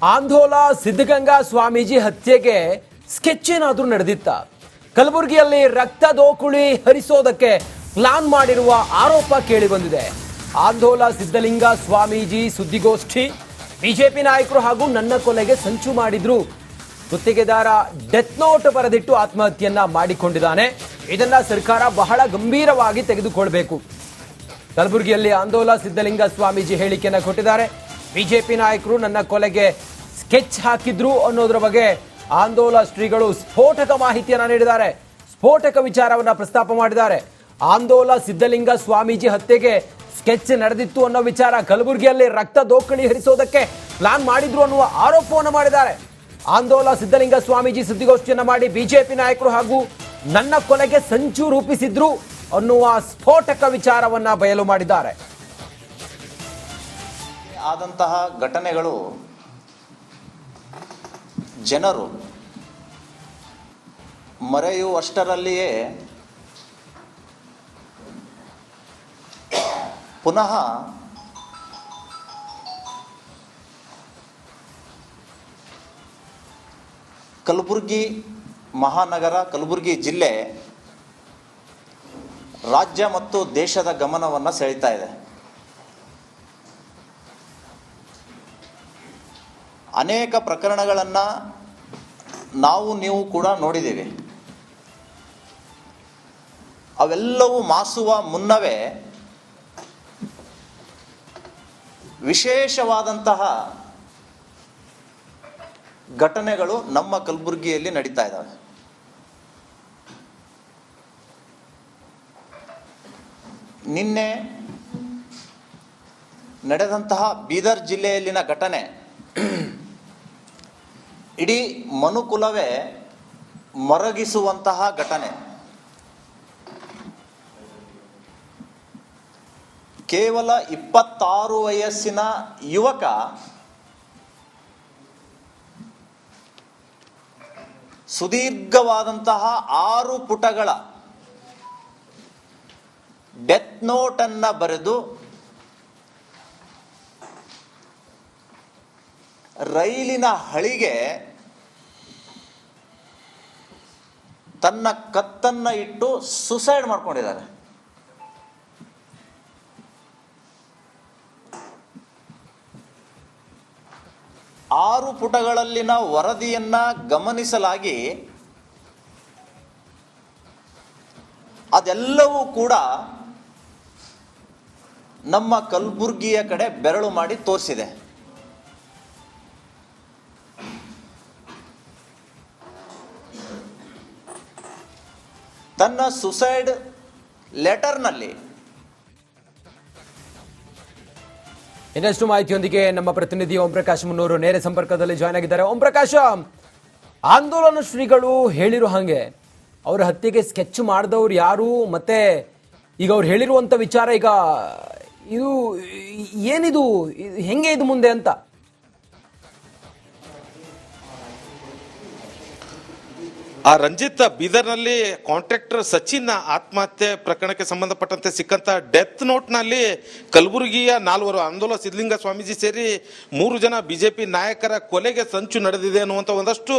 ಆಂದೋಲ ಸಿದ್ಧಗಂಗಾ ಸ್ವಾಮೀಜಿ ಹತ್ಯೆಗೆ ಸ್ಕೆಚ್ ಏನಾದ್ರೂ ನಡೆದಿತ್ತ? ಕಲಬುರಗಿಯಲ್ಲಿ ರಕ್ತ ದೋಕುಳಿ ಹರಿಸೋದಕ್ಕೆ ಪ್ಲಾನ್ ಮಾಡಿರುವ ಆರೋಪ ಕೇಳಿ ಬಂದಿದೆ. ಆಂದೋಲ ಸಿದ್ಧಲಿಂಗ ಸ್ವಾಮೀಜಿ ಸುದ್ದಿಗೋಷ್ಠಿ, ಬಿಜೆಪಿ ನಾಯಕರು ಹಾಗೂ ನನ್ನ ಕೊಲೆಗೆ ಸಂಚು ಮಾಡಿದ್ರು. ಗುತ್ತಿಗೆದಾರ ಡೆತ್ ನೋಟ್ ಬರೆದಿಟ್ಟು ಆತ್ಮಹತ್ಯೆಯನ್ನ ಮಾಡಿಕೊಂಡಿದ್ದಾನೆ. ಇದನ್ನ ಸರ್ಕಾರ ಬಹಳ ಗಂಭೀರವಾಗಿ ತೆಗೆದುಕೊಳ್ಬೇಕು. ಕಲಬುರಗಿಯಲ್ಲಿ ಆಂದೋಲ ಸಿದ್ಧಲಿಂಗ ಸ್ವಾಮೀಜಿ ಹೇಳಿಕೆಯನ್ನ ಕೊಟ್ಟಿದ್ದಾರೆ. ಬಿಜೆಪಿ ನಾಯಕರು ನನ್ನ ಕೊಲೆಗೆ ಸ್ಕೆಚ್ ಹಾಕಿದ್ರು ಅನ್ನೋದ್ರ ಬಗ್ಗೆ ಆಂದೋಲ ಶ್ರೀಗಳು ಸ್ಫೋಟಕ ಮಾಹಿತಿಯನ್ನ ನೀಡಿದ್ದಾರೆ. ಸ್ಫೋಟಕ ವಿಚಾರವನ್ನ ಪ್ರಸ್ತಾಪ ಮಾಡಿದ್ದಾರೆ. ಆಂದೋಲ ಸಿದ್ಧಲಿಂಗ ಸ್ವಾಮೀಜಿ ಹತ್ಯೆಗೆ ಸ್ಕೆಚ್ ನಡೆದಿತ್ತು ಅನ್ನೋ ವಿಚಾರ, ಕಲಬುರಗಿಯಲ್ಲಿ ರಕ್ತ ದೋಕಳಿ ಹರಿಸೋದಕ್ಕೆ ಪ್ಲಾನ್ ಮಾಡಿದ್ರು ಅನ್ನುವ ಆರೋಪವನ್ನು ಮಾಡಿದ್ದಾರೆ. ಆಂದೋಲ ಸಿದ್ಧಲಿಂಗ ಸ್ವಾಮೀಜಿ ಸುದ್ದಿಗೋಷ್ಠಿಯನ್ನ ಮಾಡಿ ಬಿಜೆಪಿ ನಾಯಕರು ಹಾಗೂ ನನ್ನ ಕೊಲೆಗೆ ಸಂಚು ರೂಪಿಸಿದ್ರು ಅನ್ನುವ ಸ್ಫೋಟಕ ವಿಚಾರವನ್ನ ಬಯಲು ಮಾಡಿದ್ದಾರೆ. ಆದಂತಹ ಘಟನೆಗಳು ಜನರು ಮರೆಯುವಷ್ಟರಲ್ಲಿಯೇ ಪುನಃ ಕಲಬುರಗಿ ಮಹಾನಗರ, ಕಲಬುರಗಿ ಜಿಲ್ಲೆ ರಾಜ್ಯ ಮತ್ತು ದೇಶದ ಗಮನವನ್ನು ಸೆಳೀತಾ ಇದೆ. ಅನೇಕ ಪ್ರಕರಣಗಳನ್ನು ನಾವು ನೀವು ಕೂಡ ನೋಡಿದ್ದೀವಿ. ಅವೆಲ್ಲವೂ ಮಾಸುವ ಮುನ್ನವೇ ವಿಶೇಷವಾದಂತಹ ಘಟನೆಗಳು ನಮ್ಮ ಕಲಬುರಗಿಯಲ್ಲಿ ನಡೀತಾ ಇದ್ದಾವೆ. ನಿನ್ನೆ ನಡೆದಂತಹ ಬೀದರ್ ಜಿಲ್ಲೆಯಲ್ಲಿನ ಘಟನೆ ಇಡೀ ಮನುಕುಲವೇ ಮರಗಿಸುವಂತಹ ಘಟನೆ. ಕೇವಲ 26 ವಯಸ್ಸಿನ ಯುವಕ ಸುದೀರ್ಘವಾದಂತಹ 6 ಪುಟಗಳ ಡೆತ್ ನೋಟ್ ಅನ್ನ ಬರೆದು ರೈಲಿನ ಹಳಿಗೆ ತನ್ನ ಕತ್ತನ್ನ ಇಟ್ಟು ಸುಸೈಡ್ ಮಾಡ್ಕೊಂಡಿದ್ದಾರೆ. ಆರು ಪುಟಗಳಲ್ಲಿನ ವರದಿಯನ್ನ ಗಮನಿಸಲಾಗಿ ಅದೆಲ್ಲವೂ ಕೂಡ ನಮ್ಮ ಕಲಬುರಗಿಯ ಕಡೆ ಬೆರಳು ಮಾಡಿ ತೋರಿಸಿದೆ. ತನ್ನ ಸುಸೈಡ್ ಲೆಟರ್ನಲ್ಲಿ ಇನ್ನಷ್ಟು ಮಾಹಿತಿಯೊಂದಿಗೆ ನಮ್ಮ ಪ್ರತಿನಿಧಿ ಓಂ ಪ್ರಕಾಶ್ ಮುನ್ನೂರು ನೇರ ಸಂಪರ್ಕದಲ್ಲಿ ಜಾಯ್ನ್ ಆಗಿದ್ದಾರೆ. ಓಂ ಪ್ರಕಾಶ್, ಆಂದೋಲನ ಶ್ರೀಗಳು ಹೇಳಿರೋ ಹಾಗೆ ಅವರ ಹತ್ಯೆಗೆ ಸ್ಕೆಚ್ ಮಾಡಿದವ್ರು ಯಾರು, ಮತ್ತೆ ಈಗ ಅವ್ರು ಹೇಳಿರುವಂತ ವಿಚಾರ, ಈಗ ಇದು ಏನಿದು, ಹೆಂಗೆ ಇದು ಮುಂದೆ ಅಂತ? ರಂಜಿತ್, ಬೀದರ್ನಲ್ಲಿ ಕಾಂಟ್ರಾಕ್ಟರ್ ಸಚಿನ್ ಆತ್ಮಹತ್ಯೆ ಪ್ರಕರಣಕ್ಕೆ ಸಂಬಂಧಪಟ್ಟಂತೆ ಸಿಕ್ಕಂತ ಡೆತ್ ನೋಟ್ನಲ್ಲಿ ಕಲಬುರಗಿಯ 4 ಆಂದೋಲ ಸಿದ್ಧಲಿಂಗ ಸ್ವಾಮೀಜಿ ಸೇರಿ 3 ಜನ ಬಿಜೆಪಿ ನಾಯಕರ ಕೊಲೆಗೆ ಸಂಚು ನಡೆದಿದೆ ಅನ್ನುವಂಥ ಒಂದಷ್ಟು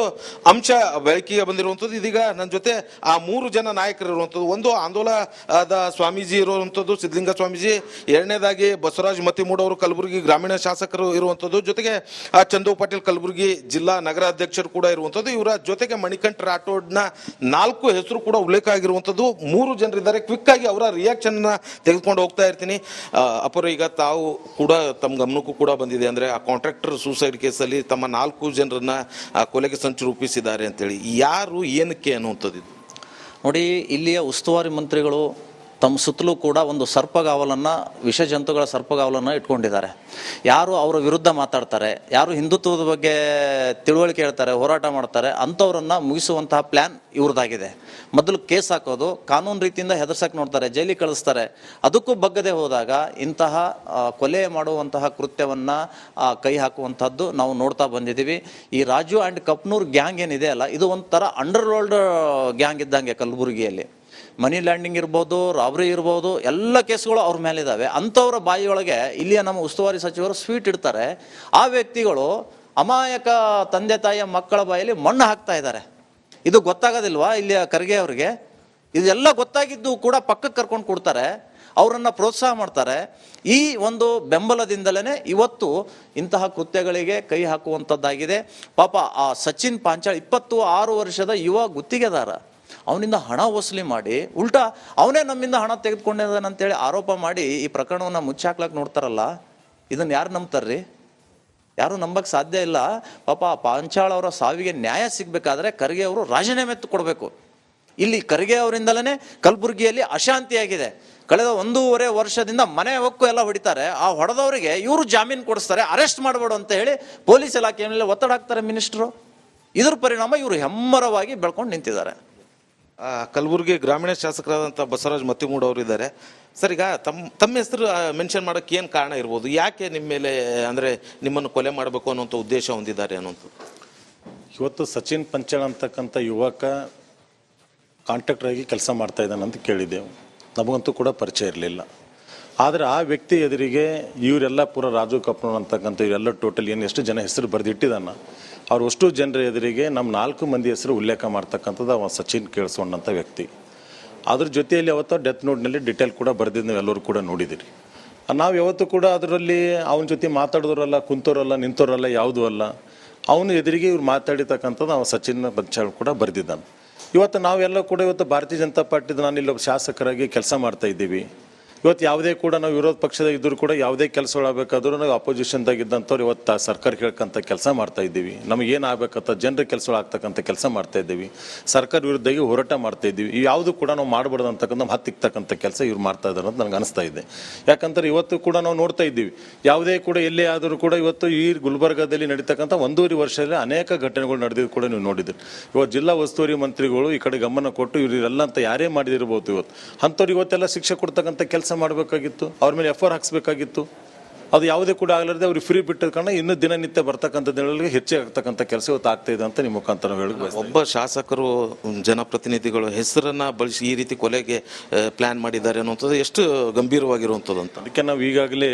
ಅಂಶ ಬೆಳಕಿಗೆ ಬಂದಿರುವಂಥದ್ದು. ಇದೀಗ ನನ್ನ ಜೊತೆ ಆ 3 ಜನ ನಾಯಕರು ಇರುವಂಥದ್ದು. ಒಂದು ಆಂದೋಲದ ಸ್ವಾಮೀಜಿ ಇರುವಂಥದ್ದು ಸಿದ್ಧಲಿಂಗ ಸ್ವಾಮೀಜಿ, ಎರಡನೇದಾಗಿ ಬಸವರಾಜ್ ಮತ್ತಿಮೂಡ್ ಅವರು ಕಲಬುರಗಿ ಗ್ರಾಮೀಣ ಶಾಸಕರು ಇರುವಂಥದ್ದು, ಜೊತೆಗೆ ಚಂದು ಪಾಟೀಲ್ ಕಲಬುರಗಿ ಜಿಲ್ಲಾ ನಗರಾಧ್ಯಕ್ಷರು ಕೂಡ ಇರುವಂಥದ್ದು. ಇವರ ಜೊತೆಗೆ ಮಣಿಕಂಠ ರಾಠೋಡ್ 4 ಹೆಸರು ಕೂಡ ಉಲ್ಲೇಖ ಆಗಿರುವಂತದ್ದು. 3 ಜನರಿದ್ದಾರೆ. ಕ್ವಿಕ್ ಆಗಿ ಅವರ ರಿಯಾಕ್ಷನ್ ತೆಗೆದುಕೊಂಡು ಹೋಗ್ತಾ ಇರ್ತೀನಿ. ಅಪರ, ಈಗ ತಾವು ಕೂಡ ತಮ್ಮ ಗಮನಕ್ಕೂ ಕೂಡ ಬಂದಿದೆ, ಅಂದ್ರೆ ಆ ಕಾಂಟ್ರಾಕ್ಟರ್ ಸೂಸೈಡ್ ಕೇಸಲ್ಲಿ ತಮ್ಮ 4 ಜನರನ್ನ ಕೊಲೆಗೆ ಸಂಚು ರೂಪಿಸಿದ್ದಾರೆ ಅಂತೇಳಿ, ಯಾರು, ಏನಕ್ಕೆ ಅನ್ನುವಂಥದ್ದು? ನೋಡಿ, ಇಲ್ಲಿಯ ಉಸ್ತುವಾರಿ ಮಂತ್ರಿಗಳು ತಮ್ಮ ಸುತ್ತಲೂ ಕೂಡ ಒಂದು ಸರ್ಪಗಾವಲನ್ನು, ವಿಷ ಜಂತುಗಳ ಸರ್ಪಗಾವಲನ್ನು ಇಟ್ಕೊಂಡಿದ್ದಾರೆ. ಯಾರು ಅವರ ವಿರುದ್ಧ ಮಾತಾಡ್ತಾರೆ, ಯಾರು ಹಿಂದುತ್ವದ ಬಗ್ಗೆ ತಿಳುವಳಿಕೆ ಹೇಳ್ತಾರೆ, ಹೋರಾಟ ಮಾಡ್ತಾರೆ, ಅಂಥವ್ರನ್ನ ಮುಗಿಸುವಂತಹ ಪ್ಲ್ಯಾನ್ ಇವ್ರದ್ದಾಗಿದೆ. ಮೊದಲು ಕೇಸ್ ಹಾಕೋದು, ಕಾನೂನು ರೀತಿಯಿಂದ ಹೆದರ್ಸಕ್ಕೆ ನೋಡ್ತಾರೆ, ಜೈಲಿಗೆ ಕಳಿಸ್ತಾರೆ. ಅದಕ್ಕೂ ಬಗ್ಗದೆ ಹೋದಾಗ ಇಂತಹ ಕೊಲೆ ಮಾಡುವಂತಹ ಕೃತ್ಯವನ್ನು ಕೈ ಹಾಕುವಂಥದ್ದು ನಾವು ನೋಡ್ತಾ ಬಂದಿದ್ದೀವಿ. ಈ ರಾಜು ಆ್ಯಂಡ್ ಕಪ್ನೂರ್ ಗ್ಯಾಂಗ್ ಏನಿದೆ ಅಲ್ಲ, ಇದು ಒಂಥರ ಅಂಡರ್ವರ್ಲ್ಡ್ ಗ್ಯಾಂಗ್ ಇದ್ದಂಗೆ ಕಲಬುರಗಿಯಲ್ಲಿ. ಮನಿ ಲ್ಯಾಂಡಿಂಗ್ ಇರ್ಬೋದು, ರಾಬರಿ ಇರ್ಬೋದು, ಎಲ್ಲ ಕೇಸ್ಗಳು ಅವ್ರ ಮೇಲಿದ್ದಾವೆ. ಅಂಥವ್ರ ಬಾಯಿಯೊಳಗೆ ಇಲ್ಲಿಯ ನಮ್ಮ ಉಸ್ತುವಾರಿ ಸಚಿವರು ಸ್ವೀಟ್ ಇಡ್ತಾರೆ. ಆ ವ್ಯಕ್ತಿಗಳು ಅಮಾಯಕ ತಂದೆ ತಾಯಿಯ ಮಕ್ಕಳ ಬಾಯಲ್ಲಿ ಮಣ್ಣು ಹಾಕ್ತಾ ಇದ್ದಾರೆ. ಇದು ಗೊತ್ತಾಗೋದಿಲ್ವಾ ಇಲ್ಲಿಯ ಖರ್ಗೆ ಅವರಿಗೆ? ಇದೆಲ್ಲ ಗೊತ್ತಾಗಿದ್ದು ಕೂಡ ಪಕ್ಕಕ್ಕೆ ಕರ್ಕೊಂಡು ಕೊಡ್ತಾರೆ, ಅವರನ್ನು ಪ್ರೋತ್ಸಾಹ ಮಾಡ್ತಾರೆ. ಈ ಒಂದು ಬೆಂಬಲದಿಂದಲೇ ಇವತ್ತು ಇಂತಹ ಕೃತ್ಯಗಳಿಗೆ ಕೈ ಹಾಕುವಂಥದ್ದಾಗಿದೆ. ಪಾಪ ಆ ಸಚಿನ್ ಪಾಂಚಾಳ್ 26 ವರ್ಷದ ಯುವ ಗುತ್ತಿಗೆದಾರ, ಅವನಿಂದ ಹಣ ವಸೂಲಿ ಮಾಡಿ ಉಲ್ಟಾ ಅವನೇ ನಮ್ಮಿಂದ ಹಣ ತೆಗೆದುಕೊಂಡಿದ್ದಾನಂತೇಳಿ ಆರೋಪ ಮಾಡಿ ಈ ಪ್ರಕರಣವನ್ನು ಮುಚ್ಚಾಕ್ಲಕ್ಕೆ ನೋಡ್ತಾರಲ್ಲ, ಇದನ್ನು ಯಾರು ನಂಬ್ತಾರ್ರಿ? ಯಾರು ನಂಬಕ್ಕೆ ಸಾಧ್ಯ ಇಲ್ಲ. ಪಾಪ ಪಾಂಚಾಳ್ ಅವರ ಸಾವಿಗೆ ನ್ಯಾಯ ಸಿಗಬೇಕಾದ್ರೆ ಖರ್ಗೆ ಅವರು ರಾಜೀನಾಮೆ ಕೊಡಬೇಕು. ಇಲ್ಲಿ ಖರ್ಗೆ ಅವರಿಂದಲೇ ಕಲಬುರಗಿಯಲ್ಲಿ ಅಶಾಂತಿಯಾಗಿದೆ. ಕಳೆದ 1.5 ವರ್ಷದಿಂದ ಮನೆ ಹೊಕ್ಕು ಎಲ್ಲ ಹೊಡಿತಾರೆ. ಆ ಹೊಡೆದವರಿಗೆ ಇವರು ಜಾಮೀನು ಕೊಡಿಸ್ತಾರೆ, ಅರೆಸ್ಟ್ ಮಾಡಬೇಡ ಅಂತ ಹೇಳಿ ಪೊಲೀಸ್ ಇಲಾಖೆಯ ಮೇಲೆ ಒತ್ತಡ ಹಾಕ್ತಾರೆ ಮಿನಿಸ್ಟ್ರು. ಇದ್ರ ಪರಿಣಾಮ ಇವರು ಹೆಮ್ಮರವಾಗಿ ಬೆಳ್ಕೊಂಡು ನಿಂತಿದ್ದಾರೆ. ಕಲಬುರಗಿ ಗ್ರಾಮೀಣ ಶಾಸಕರಾದಂಥ ಬಸವರಾಜ್ ಮತ್ತಿಮೂಡ್ ಅವರು ಇದ್ದಾರೆ. ಸರ್, ಈಗ ತಮ್ಮ ಹೆಸರು ಮೆನ್ಷನ್ ಮಾಡೋಕ್ಕೆ ಏನು ಕಾರಣ ಇರ್ಬೋದು? ಯಾಕೆ ನಿಮ್ಮ ಮೇಲೆ ಅಂದರೆ ನಿಮ್ಮನ್ನು ಕೊಲೆ ಮಾಡಬೇಕು ಅನ್ನೋಂಥ ಉದ್ದೇಶ ಹೊಂದಿದ್ದಾರೆ ಅನ್ನೋಂಥದ್ದು? ಇವತ್ತು ಸಚಿನ್ ಪಂಚಾಳ್ ಅಂತಕ್ಕಂಥ ಯುವಕ ಕಾಂಟ್ರಾಕ್ಟರ್ ಆಗಿ ಕೆಲಸ ಮಾಡ್ತಾ ಇದ್ದಾನೆ ಅಂತ ಕೇಳಿದ್ದೆವು. ನಮಗಂತೂ ಕೂಡ ಪರಿಚಯ ಇರಲಿಲ್ಲ. ಆದರೆ ಆ ವ್ಯಕ್ತಿ ಎದುರಿಗೆ ಇವರೆಲ್ಲ ಪೂರ ರಾಜು ಕಪ್ನೂರ್ ಅಂತಕ್ಕಂಥ ಇವರೆಲ್ಲ ಟೋಟಲ್ ಎಷ್ಟು ಜನ ಹೆಸರು ಬರೆದಿಟ್ಟಿದ್ದಾನ, ಅವ್ರು ಅಷ್ಟು ಜನರ ಎದುರಿಗೆ ನಮ್ಮ 4 ಮಂದಿ ಹೆಸರು ಉಲ್ಲೇಖ ಮಾಡ್ತಕ್ಕಂಥದ್ದು ಅವ ಸಚಿನ್ ಕೇಳಿಸ್ಕೊಂಡಂಥ ವ್ಯಕ್ತಿ. ಅದ್ರ ಜೊತೆಯಲ್ಲಿ ಅವತ್ತು ಡೆತ್ ನೋಟ್ನಲ್ಲಿ ಡಿಟೇಲ್ ಕೂಡ ಬರೆದಿದ್ದು ನಾವು ಎಲ್ಲರೂ ಕೂಡ ನೋಡಿದ್ದೀರಿ. ನಾವು ಯಾವತ್ತೂ ಕೂಡ ಅದರಲ್ಲಿ ಅವನ ಜೊತೆ ಮಾತಾಡಿದ್ರಲ್ಲ, ಕುಂತೋರಲ್ಲ, ನಿಂತೋರಲ್ಲ, ಯಾವುದೂ ಅಲ್ಲ. ಅವನು ಎದುರಿಗೆ ಇವ್ರು ಮಾತಾಡಿರ್ತಕ್ಕಂಥದ್ದು ಅವ ಸಚಿನ್ ಪಂಚಾಳ್ ಕೂಡ ಬರೆದಿದ್ದಾನೆ. ಇವತ್ತು ನಾವೆಲ್ಲ ಕೂಡ ಇವತ್ತು ಭಾರತೀಯ ಜನತಾ ಪಾರ್ಟಿದ ನಾನು ಇಲ್ಲೊಬ್ಬ ಶಾಸಕರಾಗಿ ಕೆಲಸ ಮಾಡ್ತಾ ಇದ್ದೀವಿ. ಇವತ್ತು ಯಾವುದೇ ಕೂಡ ನಾವು ವಿರೋಧ ಪಕ್ಷದ ಇದ್ದರೂ ಕೂಡ ಯಾವುದೇ ಕೆಲಸಗಳಾಗಬೇಕಾದ್ರೂ ನಾವು ಅಪೋಸಿಷನ್ದಾಗಿದ್ದಂಥವ್ರು ಇವತ್ತು ಸರ್ಕಾರ ಕೇಳ್ಕೊಂತ ಕೆಲಸ ಮಾಡ್ತಾ ಇದ್ದೀವಿ. ನಮಗೇನು ಆಗಬೇಕಂತ ಜನರ ಕೆಲಸಗಳಾಗ್ತಕ್ಕಂಥ ಕೆಲಸ ಮಾಡ್ತಾ ಇದ್ದೀವಿ. ಸರ್ಕಾರ ವಿರುದ್ಧವಾಗಿ ಹೋರಾಟ ಮಾಡ್ತಾ ಇದ್ದೀವಿ. ಯಾವುದು ಕೂಡ ನಾವು ಮಾಡಬಾರ್ದು ಅಂತಕ್ಕಂಥ ನಮ್ಮ ಹತ್ತಿಕ್ತಕ್ಕಂಥ ಕೆಲಸ ಇವ್ರು ಮಾಡ್ತಾ ಇದ್ದಾರೆ ಅಂತ ನನಗೆ ಅನಿಸ್ತಾ ಇದೆ. ಯಾಕಂದ್ರೆ ಇವತ್ತು ಕೂಡ ನಾವು ನೋಡ್ತಾ ಇದ್ದೀವಿ, ಯಾವುದೇ ಕೂಡ ಎಲ್ಲೇ ಆದರೂ ಕೂಡ ಇವತ್ತು ಈ ಗುಲ್ಬರ್ಗಾದಲ್ಲಿ ನಡೀತಕ್ಕಂಥ 1.5 ವರ್ಷದಲ್ಲಿ ಅನೇಕ ಘಟನೆಗಳು ನಡೆದಿದ್ದು ಕೂಡ ನೀವು ನೋಡಿದ್ರಿ. ಇವತ್ತು ಜಿಲ್ಲಾ ಉಸ್ತುವಾರಿ ಮಂತ್ರಿಗಳು ಈ ಕಡೆ ಗಮನ ಕೊಟ್ಟು ಇವರೆಲ್ಲ ಅಂತ ಯಾರೇ ಮಾಡಿದಿರ್ಬೋದು, ಇವತ್ತು ಅಂಥವ್ರು ಇವತ್ತೆಲ್ಲ ಶಿಕ್ಷೆ ಕೊಡ್ತಕ್ಕಂಥ ಕೆಲಸ ಮಾಡಬೇಕಾಗಿತ್ತು, ಅವ್ರ ಮೇಲೆ ಎಫ್ಐಆರ್ ಹಾಕ್ಸ್ಬೇಕಾಗಿತ್ತು. ಅದು ಯಾವುದೇ ಕೂಡ ಆಗಲಾರದೆ ಅವ್ರಿಗೆ ಫ್ರೀ ಬಿಟ್ಟ ಕಾರಣ ಇನ್ನೂ ದಿನನಿತ್ಯ ಬರ್ತಕ್ಕಂಥ ದಿನಗಳಿಗೆ ಹೆಚ್ಚಿಗೆ ಆಗ್ತಕ್ಕಂಥ ಕೆಲಸ ಇವತ್ತು ಆಗ್ತಾ ಇದೆ ಅಂತ ನಿಮ್ಮ ಮುಖಾಂತರ ಹೇಳಿ. ಒಬ್ಬ ಶಾಸಕರು, ಜನಪ್ರತಿನಿಧಿಗಳು ಹೆಸರನ್ನ ಬಳಸಿ ಈ ರೀತಿ ಕೊಲೆಗೆ ಪ್ಲಾನ್ ಮಾಡಿದ್ದಾರೆ ಅನ್ನೋಂಥದ್ದು ಎಷ್ಟು ಗಂಭೀರವಾಗಿರುವಂಥದ್ದು ಅಂತ. ಅದಕ್ಕೆ ನಾವು ಈಗಾಗಲೇ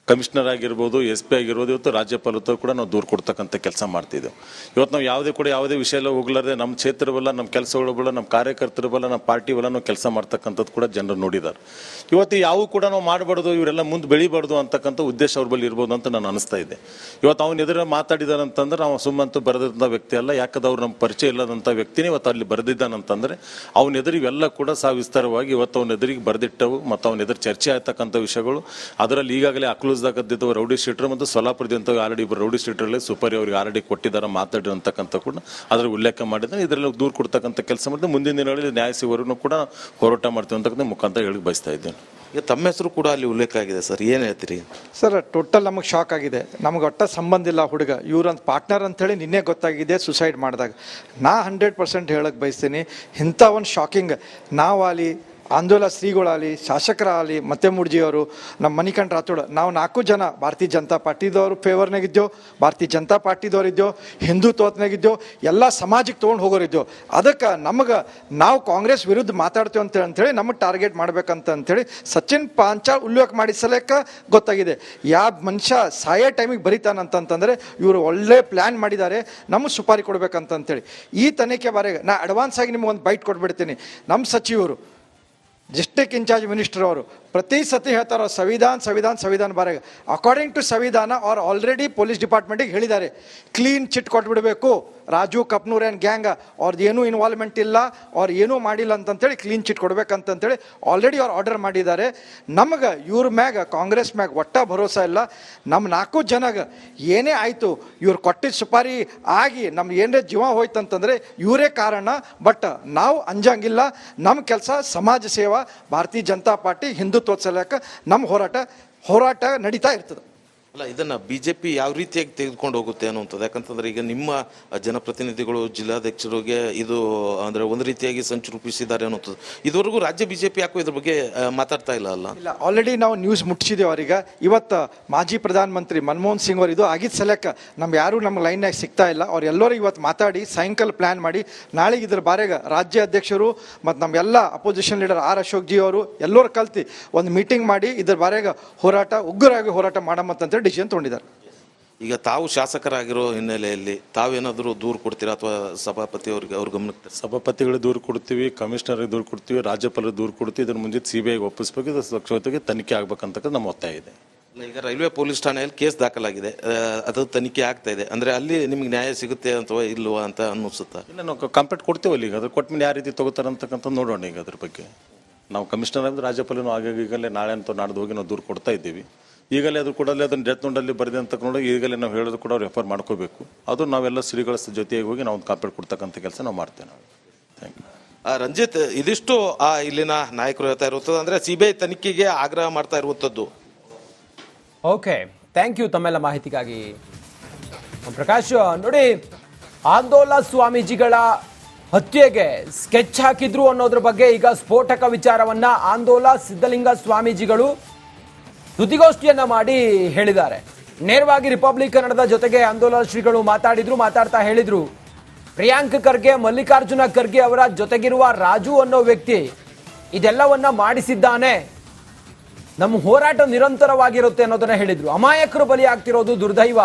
ಕಮಿಷನರ್ ಆಗಿರ್ಬೋದು, SP ಆಗಿರ್ಬೋದು, ಇವತ್ತು ರಾಜ್ಯಪಾಲರು ಕೂಡ ನಾವು ದೂರು ಕೊಡ್ತಕ್ಕಂಥ ಕೆಲಸ ಮಾಡ್ತಿದ್ದೆವು. ಇವತ್ತು ನಾವು ಯಾವುದೇ ವಿಷಯ ಎಲ್ಲ ಹೋಗ್ಲಾರ್ದೆ ನಮ್ಮ ಕ್ಷೇತ್ರ ಬಲ್ಲ, ನಮ್ಮ ಕೆಲಸಗಳು ಬಲ್ಲ, ನಮ್ಮ ಕಾರ್ಯಕರ್ತರು ಬಲ್ಲ, ನಮ್ಮ ಪಾರ್ಟಿ ಬಲ್ಲ ನಾವು ಕೆಲಸ ಮಾಡ್ತಕ್ಕಂಥದ್ದು ಕೂಡ ಜನರು ನೋಡಿದ್ದಾರೆ. ಇವತ್ತು ಯಾವ ಕೂಡ ನಾವು ಮಾಡಬಾರ್ದು, ಇವರೆಲ್ಲ ಮುಂದೆ ಬೆಳಿಬಾರ್ದು ಅಂತಕ್ಕಂಥ ಉದ್ದೇಶ ಅವ್ರ ಬಳಿ ಇರ್ಬೋದು ಅಂತ ನಾನು ಅನಿಸ್ತಾ ಇದೆ. ಇವತ್ತು ಅವನ ಎದುರು ಮಾತಾಡಿದಾರೆ ಅಂತಂದ್ರೆ ನಾವು ಸುಮ್ಮಂತೂ ಬರೆದಂಥ ವ್ಯಕ್ತಿ ಅಲ್ಲ. ಯಾಕಂದ್ರೆ ಅವ್ರು ನಮ್ಮ ಪರಿಚಯ ಇಲ್ಲದಂಥ ವ್ಯಕ್ತಿನೇ ಇವತ್ತು ಅಲ್ಲಿ ಬರೆದಿದ್ದಾನಂತಂದ್ರೆ ಅವನ ಎದುರು ಇವೆಲ್ಲ ಕೂಡ ವಿಸ್ತಾರವಾಗಿ ಇವತ್ತು ಅವನ ಎದುರಿಗೆ ಬರೆದಿಟ್ಟವು ಮತ್ತು ಅವನ ಎದುರು ಚರ್ಚೆ ಆಗ್ತಕ್ಕಂಥ ವಿಷಯಗಳು. ಅದರಲ್ಲಿ ಈಗಾಗಲೇ ದಾಗದ್ದಿದ್ದು ರೌಡಿ ಶೀಟರ್ ಮತ್ತು ಸೊಲ್ಲಾಪುರದಿಂದ ಆಲ್ರೆಡಿ ಇಬ್ಬರು ರೌಡಿ ಶೀಟರ್ಲ್ಲಿ ಸುಪಾರಿ ಅವ್ರಿಗೆ ಆಲ್ರೆಡಿ ಕೊಟ್ಟಿದ್ದಾರೆ ಮಾತಾಡಿರಂತಕ್ಕಂಥ ಕೂಡ ಅದರ ಉಲ್ಲೇಖ ಮಾಡಿದ್ರೆ ಇದರಲ್ಲಿ ದೂರ ಕೊಡ್ತಕ್ಕಂಥ ಕೆಲಸ ಮಾಡಿದ್ರೆ ಮುಂದಿನ ದಿನಗಳಲ್ಲಿ ನ್ಯಾಯ ಸಿಗುವವರೆಗೂ ಕೂಡ ಹೋರಾಟ ಮಾಡ್ತೀವಿ ಅಂತಕ್ಕಂಥ ಮುಖಾಂತರ ಹೇಳಿ ಬಯಸ್ತಾ ಇದ್ದೇನೆ. ಈಗ ತಮ್ಮ ಹೆಸರು ಕೂಡ ಅಲ್ಲಿ ಉಲ್ಲೇಖ ಆಗಿದೆ ಸರ್, ಏನು ಹೇಳ್ತೀರಿ? ಸರ್, ಟೋಟಲ್ ನಮಗೆ ಶಾಕ್ ಆಗಿದೆ. ನಮಗೆ ಒಟ್ಟ ಸಂಬಂಧ ಇಲ್ಲ ಹುಡುಗ, ಇವ್ರಂತ ಪಾರ್ಟ್ನರ್ ಅಂತೇಳಿ ನಿನ್ನೆ ಗೊತ್ತಾಗಿದೆ ಸುಸೈಡ್ ಮಾಡಿದಾಗ. ನಾ 100% ಹೇಳಕ್ಕೆ ಬಯಸ್ತೀನಿ, ಇಂಥ ಒಂದು ಶಾಕಿಂಗ್ ನಾವಾಗಲಿ, ಆಂದೋಲನ ಶ್ರೀಗಳಾಗಲಿ, ಶಾಸಕರಾಗಲಿ, ಮತ್ತೆಮೂಡ್ಜಿಯವರು, ನಮ್ಮ ಮಣಿಕಂಠ ರಾಥೋಡ್, ನಾವು 4 ಜನ ಭಾರತೀಯ ಜನತಾ ಪಾರ್ಟಿದವರು ಫೇವರ್ನಾಗಿದ್ದೆವು, ಭಾರತೀಯ ಜನತಾ ಪಾರ್ಟಿದವರಿದ್ದೆವು, ಹಿಂದುತ್ವತ್ನಾಗಿದ್ದೆವು, ಎಲ್ಲ ಸಮಾಜಕ್ಕೆ ತೊಗೊಂಡು ಹೋಗೋರಿದ್ದೆವು. ಅದಕ್ಕೆ ನಮಗೆ ನಾವು ಕಾಂಗ್ರೆಸ್ ವಿರುದ್ಧ ಮಾತಾಡ್ತೇವೆ ಅಂತೇಳಿ ನಮಗೆ ಟಾರ್ಗೆಟ್ ಮಾಡ್ಬೇಕಂತೇಳಿ ಸಚಿನ್ ಪಾಂಚಾಳ್ ಉಲ್ಲೇಖ ಮಾಡಿ ಸಲಕ್ಕ ಗೊತ್ತಾಗಿದೆ. ಯಾವ ಮನುಷ್ಯ ಸಾಯೋ ಟೈಮಿಗೆ ಬರೀತಾನಂತಂದ್ರೆ ಇವರು ಒಳ್ಳೆ ಪ್ಲ್ಯಾನ್ ಮಾಡಿದ್ದಾರೆ, ನಮಗೆ ಸುಪಾರಿ ಕೊಡ್ಬೇಕಂತೇಳಿ. ಈ ತನಿಖೆ ಬಾರಿಗೆ ನಾ ಅಡ್ವಾನ್ಸ್ ಆಗಿ ನಿಮ್ಗೆ ಒಂದು ಬೈಟ್ ಕೊಟ್ಬಿಡ್ತೀನಿ. ನಮ್ಮ ಸಚಿವರು, ಡಿಸ್ಟ್ರಿಕ್ಟ್ ಇನ್ಚಾರ್ಜ್ ಮಿನಿಸ್ಟರ್ ಅವರು ಪ್ರತಿ ಸತಿ ಹೇಳ್ತಾರೆ ಸಂವಿಧಾನ ಬಾರಾಗ ಅಕಾರ್ಡಿಂಗ್ ಟು ಸಂವಿಧಾನ ಅವ್ರು ಆಲ್ರೆಡಿ ಪೊಲೀಸ್ ಡಿಪಾರ್ಟ್ಮೆಂಟಿಗೆ ಹೇಳಿದ್ದಾರೆ, ಕ್ಲೀನ್ ಚಿಟ್ ಕೊಟ್ಬಿಡಬೇಕು. ರಾಜು ಕಪ್ನೂರ್ ಆ್ಯಂಡ್ ಗ್ಯಾಂಗ್ ಅವ್ರದ್ದು ಏನೂ ಇನ್ವಾಲ್ವ್ಮೆಂಟ್ ಇಲ್ಲ, ಅವ್ರು ಏನೂ ಮಾಡಿಲ್ಲ ಅಂತಂತೇಳಿ ಕ್ಲೀನ್ ಚಿಟ್ ಕೊಡ್ಬೇಕಂತಂತೇಳಿ ಆಲ್ರೆಡಿ ಅವ್ರು ಆರ್ಡರ್ ಮಾಡಿದ್ದಾರೆ. ನಮಗೆ ಇವ್ರ ಮ್ಯಾಗ, ಕಾಂಗ್ರೆಸ್ ಮ್ಯಾಗ ಒಟ್ಟ ಭರೋಸಾ ಇಲ್ಲ. ನಮ್ಮ 4 ಜನಗೆ ಏನೇ ಆಯಿತು, ಇವ್ರು ಕೊಟ್ಟಿದ್ದ ಸುಪಾರಿ ಆಗಿ ನಮ್ಗೆ ಏನೇ ಜೀವ ಹೋಯ್ತಂತಂದರೆ ಇವರೇ ಕಾರಣ. ಬಟ್ ನಾವು ಅಂಜಂಗಿಲ್ಲ. ನಮ್ಮ ಕೆಲಸ ಸಮಾಜ ಸೇವಾ, ಭಾರತೀಯ ಜನತಾ ಪಾರ್ಟಿ, ಹಿಂದುತ್ವ ಸಲಕ ನಮ್ಮ ಹೋರಾಟ ನಡೀತಾ ಇರ್ತದೆ. ಅಲ್ಲ, ಇದನ್ನು BJP ಯಾವ ರೀತಿಯಾಗಿ ತೆಗೆದುಕೊಂಡು ಹೋಗುತ್ತೆ ಅನ್ನುವಂಥದ್ದು. ಯಾಕಂತಂದ್ರೆ ಈಗ ನಿಮ್ಮ ಜನಪ್ರತಿನಿಧಿಗಳು, ಜಿಲ್ಲಾಧ್ಯಕ್ಷರಿಗೆ ಇದು ಅಂದರೆ ಒಂದು ರೀತಿಯಾಗಿ ಸಂಚು ರೂಪಿಸಿದ್ದಾರೆ ಅನ್ನುವಂಥದ್ದು. ಇದುವರೆಗೂ ರಾಜ್ಯ BJP ಯಾಕೋ ಇದ್ರ ಬಗ್ಗೆ ಮಾತಾಡ್ತಾ ಇಲ್ಲ ಅಲ್ಲ? ಇಲ್ಲ, ಆಲ್ರೆಡಿ ನಾವು ನ್ಯೂಸ್ ಮುಟ್ಟಿಸಿದ್ದೇವೆ ಅವ್ರಿಗೆ. ಇವತ್ತು ಮಾಜಿ ಪ್ರಧಾನಮಂತ್ರಿ ಮನಮೋಹನ್ ಸಿಂಗ್ ಅವರು ಇದು ಆಗಿದ್ದ ಸಲಕ್ಕೆ ಯಾರೂ ನಮ್ಮ ಲೈನ್ನಾಗ ಸಿಗ್ತಾ ಇಲ್ಲ. ಅವ್ರು ಎಲ್ಲರೂ ಇವತ್ತು ಮಾತಾಡಿ ಸಾಯಂಕಾಲ ಪ್ಲ್ಯಾನ್ ಮಾಡಿ ನಾಳೆಗೆ ಇದ್ರ ಬಾರೆಗೆ ರಾಜ್ಯ ಅಧ್ಯಕ್ಷರು ಮತ್ತು ನಮ್ಮೆಲ್ಲ opposition leader R. Ashok G ಅವರು ಎಲ್ಲರೂ ಕಲ್ತು ಒಂದು ಮೀಟಿಂಗ್ ಮಾಡಿ ಇದ್ರ ಬಾರೆಗೆ ಉಗ್ರವಾಗಿ ಹೋರಾಟ ಮಾಡಮ್ಮಂತೇಳಿ ಡಿಸಿಷನ್ ತೊಗೊಂಡಿದ್ದಾರೆ. ಈಗ ತಾವು ಶಾಸಕರಾಗಿರೋ ಹಿನ್ನೆಲೆಯಲ್ಲಿ ತಾವೇನಾದರೂ ದೂರು ಕೊಡ್ತೀರಾ ಅಥವಾ ಸಭಾಪತಿ ಅವ್ರ ಗಮನಕ್ಕೆ ಸಭಾಪತಿಗಳು ದೂರು ಕೊಡ್ತೀವಿ, ಕಮಿಷನರ್ಗೆ ದೂರು ಕೊಡ್ತೀವಿ, ರಾಜ್ಯಪಾಲರಿಗೆ ದೂರು ಕೊಡ್ತೀವಿ. ಇದರ ಮುಂದೆ CBIಗೆ ಒಪ್ಪಿಸ್ಬೇಕು, ಇದು ಸ್ವಚ್ಛತೆಗೆ ತನಿಖೆ ಆಗ್ಬೇಕಂತಕ್ಕಂಥ ನಮ್ಮ ಒತ್ತಾಯ ಇದೆ. ಈಗ ರೈಲ್ವೆ ಪೊಲೀಸ್ ಠಾಣೆಯಲ್ಲಿ ಕೇಸ್ ದಾಖಲಾಗಿದೆ, ಅದು ತನಿಖೆ ಆಗ್ತಾ ಇದೆ. ಅಂದ್ರೆ ಅಲ್ಲಿ ನಿಮ್ಗೆ ನ್ಯಾಯ ಸಿಗುತ್ತೆ ಅಥವಾ ಇಲ್ವಾ ಅಂತ ಅನ್ನಿಸುತ್ತಾ? ಇಲ್ಲ, ನಾವು ಕಂಪ್ಲೇಂಟ್ ಕೊಡ್ತೀವಲ್ಲ. ಈಗ ಅದ್ರ ಕೊಟ್ಟ ಮೇಲೆ ಯಾವ ರೀತಿ ತಗೋತಾರೆ ಅಂತಕ್ಕಂಥ ನೋಡೋಣ. ಈಗ ಅದ್ರ ಬಗ್ಗೆ ನಾವು ಕಮಿಷನರ್ ಅಂದ್ರೆ ರಾಜ್ಯಪಾಲನು ಈಗಲೇ ನಾಳೆ ಅಂತ ನಾಡ್ದು ಹೋಗಿ ನಾವು ದೂರು ಕೊಡ್ತಾ ಇದ್ದೀವಿ. ಈಗಲೇ ಅದು ಕೂಡಲೇ ಅದನ್ನು ಡೆತ್ ನೋಟಲ್ಲಿ ಬರೆದೆ ಅಂತ ನೋಡಿ ಈಗಲೇ ನಾವು ಹೇಳೋದು ಕೂಡ ರೆಫರ್ ಮಾಡ್ಕೋಬೇಕು. ಅದು ನಾವೆಲ್ಲ ಶ್ರೀಗಳ ಜೊತೆಗೆ ಹೋಗಿ ನಾವು ಒಂದು ಕಂಪ್ಲೇಂಟ್ ಕೊಡ್ತಕ್ಕಂಥ ಕೆಲಸ ನಾವು ಮಾಡ್ತೇವೆ. ನಾವು ಥ್ಯಾಂಕ್ ಯು. ರಂಜಿತ್, ಇದಿಷ್ಟು ಇಲ್ಲಿನ ನಾಯಕರು ಹೇಳ್ತಾ ಇರುತ್ತದೆ. ಅಂದ್ರೆ CBI ತನಿಖೆಗೆ ಆಗ್ರಹ ಮಾಡ್ತಾ ಇರುವಂತದ್ದು. ಓಕೆ, ಥ್ಯಾಂಕ್ ಯು ತಮ್ಮೆಲ್ಲ ಮಾಹಿತಿಗಾಗಿ. ಪ್ರಕಾಶ್, ನೋಡಿ, ಆಂದೋಲ ಸ್ವಾಮೀಜಿಗಳ ಹತ್ಯೆಗೆ ಸ್ಕೆಚ್ ಹಾಕಿದ್ರು ಅನ್ನೋದ್ರ ಬಗ್ಗೆ ಈಗ ಸ್ಫೋಟಕ ವಿಚಾರವನ್ನ ಆಂದೋಲ ಸಿದ್ಧಲಿಂಗ ಸ್ವಾಮೀಜಿಗಳು ಸುದ್ದಿಗೋಷ್ಠಿಯನ್ನ ಮಾಡಿ ಹೇಳಿದ್ದಾರೆ. ನೇರವಾಗಿ ರಿಪಬ್ಲಿಕ್ ಕನ್ನಡದ ಜೊತೆಗೆ ಆಂದೋಲನ ಶ್ರೀಗಳು ಮಾತಾಡ್ತಾ ಹೇಳಿದ್ರು, ಪ್ರಿಯಾಂಕ್ ಖರ್ಗೆ, ಮಲ್ಲಿಕಾರ್ಜುನ ಖರ್ಗೆ ಅವರ ಜೊತೆಗಿರುವ ರಾಜು ಅನ್ನೋ ವ್ಯಕ್ತಿ ಇದೆಲ್ಲವನ್ನ ಮಾಡಿಸಿದ್ದಾನೆ, ನಮ್ಮ ಹೋರಾಟ ನಿರಂತರವಾಗಿರುತ್ತೆ ಅನ್ನೋದನ್ನ ಹೇಳಿದ್ರು. ಅಮಾಯಕರು ಬಲಿಯಾಗ್ತಿರೋದು ದುರ್ದೈವ,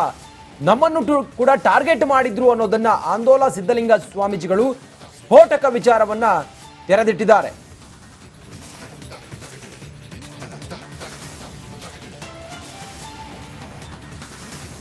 ನಮ್ಮನ್ನು ಕೂಡ ಟಾರ್ಗೆಟ್ ಮಾಡಿದ್ರು ಅನ್ನೋದನ್ನ ಆಂದೋಲ ಸಿದ್ಧಲಿಂಗ ಸ್ವಾಮೀಜಿಗಳು ಸ್ಫೋಟಕ ವಿಚಾರವನ್ನ ತೆರೆದಿಟ್ಟಿದ್ದಾರೆ.